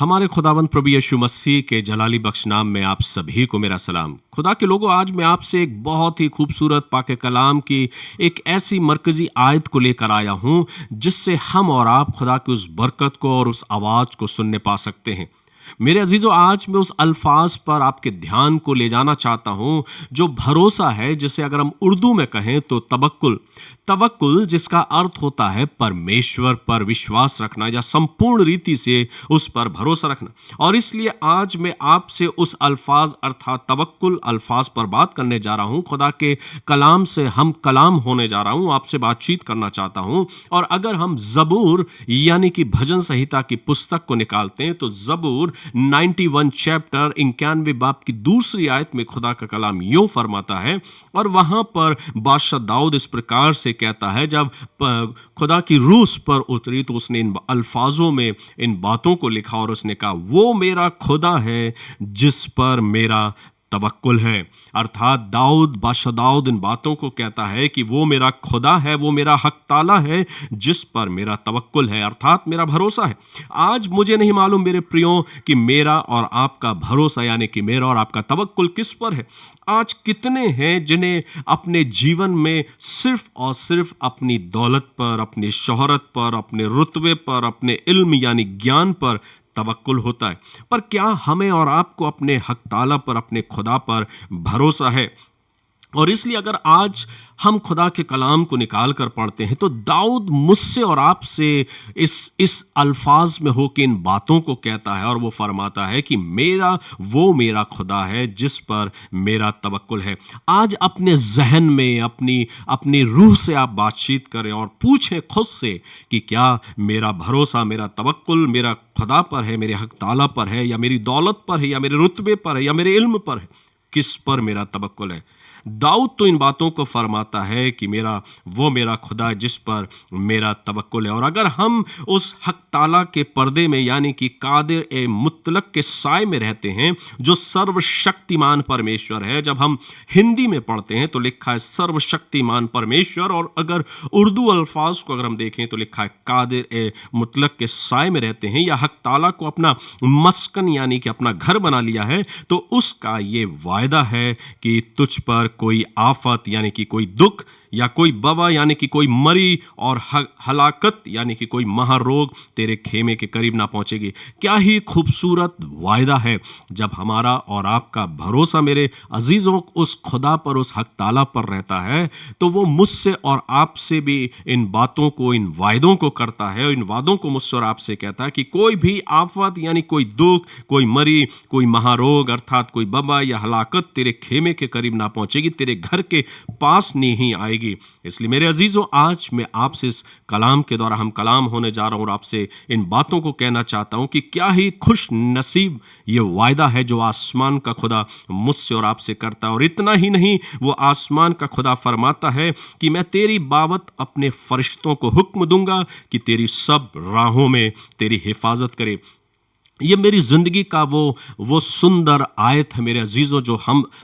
हमारे खुदावंद प्रभु यीशु मसीह के जलाली बख्श नाम में आप सभी को मेरा सलाम। खुदा के लोगों, आज मैं आपसे एक बहुत ही खूबसूरत पाके कलाम की एक ऐसी मरकजी आयत को लेकर आया हूं जिससे हम और आप खुदा की उस बरकत को और उस आवाज को सुनने पा सकते हैं। मेरे अजीजों, आज मैं उस अल्फाज पर आपके ध्यान को ले जाना चाहता हूं जो भरोसा है, जिसे अगर हम उर्दू में कहें तो तवक्कुल। तवक्कुल जिसका अर्थ होता है परमेश्वर पर विश्वास रखना या संपूर्ण रीति से उस पर भरोसा रखना। और इसलिए आज मैं आपसे उस अल्फाज अर्थात तवक्कुल अल्फाज पर बात करने जा रहा हूं। खुदा के कलाम से हम कलाम होने जा रहा हूं, आपसे बातचीत करना चाहता हूं। और अगर हम जबूर यानी कि भजन संहिता की पुस्तक को निकालते हैं तो जबूर 91 चैप्टर 91 बाब की दूसरी आयत में खुदा का कलाम यूं फरमाता है। और वहां पर बादशाह दाऊद इस प्रकार से कहता है, जब खुदा की रूह उस पर उतरी तो उसने इन अल्फाजों में इन बातों को लिखा और उसने कहा, वो मेरा खुदा है जिस पर मेरा तवक्कुल है। अर्थात बादशाह दाऊद इन बातों को कहता है कि वो मेरा खुदा है, वो मेरा हक ताला है जिस पर मेरा तवक्कुल है, अर्थात मेरा भरोसा है। आज मुझे नहीं मालूम मेरे प्रियो कि मेरा और आपका भरोसा यानी कि मेरा और आपका तवक्कुल किस पर है। आज कितने हैं जिन्हें अपने जीवन में सिर्फ और सिर्फ अपनी दौलत पर, अपनी शोहरत पर, अपने रुतबे पर, अपने इल्म यानी ज्ञान पर तवक्कुल होता है, पर क्या हमें और आपको अपने हक ताला पर, अपने खुदा पर भरोसा है? और इसलिए अगर आज हम खुदा के कलाम को निकाल कर पढ़ते हैं तो दाऊद मुझसे और आपसे इस अल्फाज में होकर इन बातों को कहता है और वो फरमाता है कि वो मेरा खुदा है जिस पर मेरा तवक्कुल है। आज अपने जहन में अपनी रूह से आप बातचीत करें और पूछें खुद से कि क्या मेरा भरोसा, मेरा तवक्कुल मेरा खुदा पर है, मेरे हक ताला पर है, या मेरी दौलत पर है, या मेरे रुतबे पर है, या मेरे इल्म पर है? किस पर मेरा तवक्कुल है? दाऊद तो इन बातों को फरमाता है कि वो मेरा खुदा है जिस पर मेरा तवक्कुल है। और अगर हम उस हक ताला के पर्दे में यानी कि कादिर ए मुतलक के साए में रहते हैं जो सर्वशक्तिमान परमेश्वर है, जब हम हिंदी में पढ़ते हैं तो लिखा है सर्वशक्तिमान परमेश्वर, और अगर उर्दू अल्फाज को अगर हम देखें तो लिखा है कादिर ए मुतलक के साए में रहते हैं या हक ताला को अपना मस्कन यानी कि अपना घर बना लिया है, तो उसका ये वायदा है कि तुझ पर कोई आफत यानी कि कोई दुख, या कोई बवा यानी कि कोई मरी, और हलाकत यानी कि कोई महारोग तेरे खेमे के करीब ना पहुंचेगी। क्या ही खूबसूरत वायदा है जब हमारा और आपका भरोसा मेरे अजीजों उस खुदा पर, उस हक ताला पर रहता है, तो वो मुझसे और आपसे भी इन बातों को, इन वायदों को करता है और इन वादों को मुझसे और आपसे कहता है कि कोई भी आफत यानी कोई दुख, कोई मरी, कोई महारोग अर्थात कोई बवा या हलाकत तेरे खेमे के करीब ना पहुंचेगी, तेरे घर के पास नहीं आएगी। इसलिए मेरे अजीजों, आज मैं आपसे इस कलाम के द्वारा हम कलाम होने जा रहा हूं और आपसे इन बातों को कहना चाहता हूं कि क्या ही खुश नसीब ये वायदा है जो आसमान का खुदा मुझसे और आपसे करता है। और इतना ही नहीं, वो आसमान का खुदा फरमाता है कि मैं तेरी बाबत अपने फरिश्तों को हुक्म दूंगा कि तेरी सब राहों में तेरी हिफाजत करे। ये मेरी ज़िंदगी का वो सुंदर आयत है मेरे अजीज़ों, जो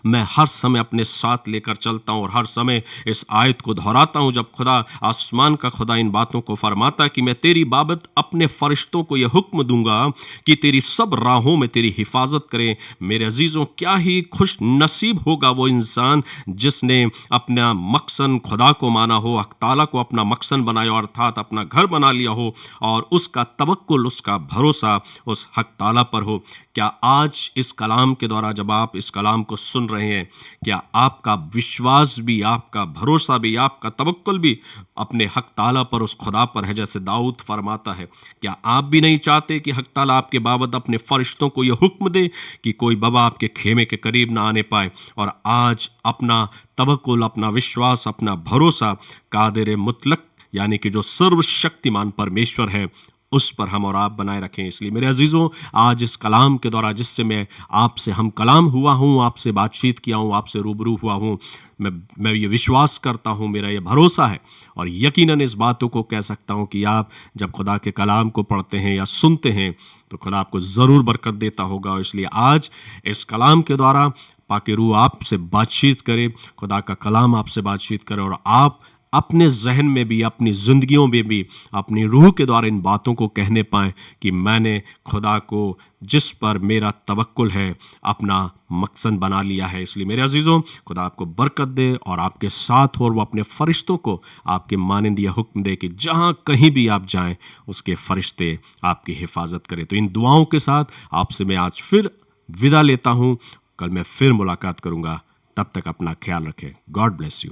मैं हर समय अपने साथ लेकर चलता हूँ और हर समय इस आयत को दोहराता हूँ। जब खुदा आसमान का खुदा इन बातों को फरमाता कि मैं तेरी बाबत अपने फरिश्तों को यह हुक्म दूंगा कि तेरी सब राहों में तेरी हिफाजत करें। मेरे अजीज़ों, क्या ही खुश नसीब होगा वो इंसान जिसने अपना मकसद खुदा को माना हो, हक ताला को अपना मकसद बनाया अर्थात अपना घर बना लिया हो, और उसका तवक्कुल, उसका भरोसा उस हक ताला पर हो। क्या आज इस कलाम के द्वारा जब आप इस कलाम को सुन रहे हैं, क्या आपका विश्वास भी, आपका भरोसा भी, आपका तवक्कुल भी अपने हक ताला पर, उस खुदा पर है जैसे दाऊद फरमाता है? क्या आप भी नहीं चाहते कि हक ताला आपके बाबत अपने फरिश्तों को यह हुक्म दे कि कोई बवा आपके खेमे के करीब ना आने पाए? और आज अपना तवक्कुल, अपना विश्वास, अपना भरोसा कादिर मुतलक यानी कि जो सर्वशक्तिमान परमेश्वर है उस पर हम और आप बनाए रखें। इसलिए मेरे अजीजों, आज इस कलाम के द्वारा जिससे मैं आपसे हम कलाम हुआ हूँ, आपसे बातचीत किया हूँ, आपसे रूबरू हुआ हूँ, मैं ये विश्वास करता हूँ, मेरा ये भरोसा है और यकीनन इस बातों को कह सकता हूँ कि आप जब खुदा के कलाम को पढ़ते हैं या सुनते हैं तो खुदा आपको ज़रूर बरकत देता होगा। इसलिए आज इस कलाम के द्वारा पाके रूह आपसे बातचीत करे, खुदा का कलाम आपसे बातचीत करे और आप अपने जहन में भी, अपनी जिंदगियों में भी अपनी रूह के द्वारा इन बातों को कहने पाएं कि मैंने खुदा को जिस पर मेरा तवक्कुल है अपना मकसद बना लिया है। इसलिए मेरे अजीजों, खुदा आपको बरकत दे और आपके साथ हो, और वो अपने फरिश्तों को आपके मानिंद यह हुक्म दे कि जहां कहीं भी आप जाएं उसके फरिश्ते आपकी हिफाजत करें। तो इन दुआओं के साथ आपसे मैं आज फिर विदा लेता हूं। कल मैं फिर मुलाकात करूंगा। तब तक अपना ख्याल रखें। God bless you.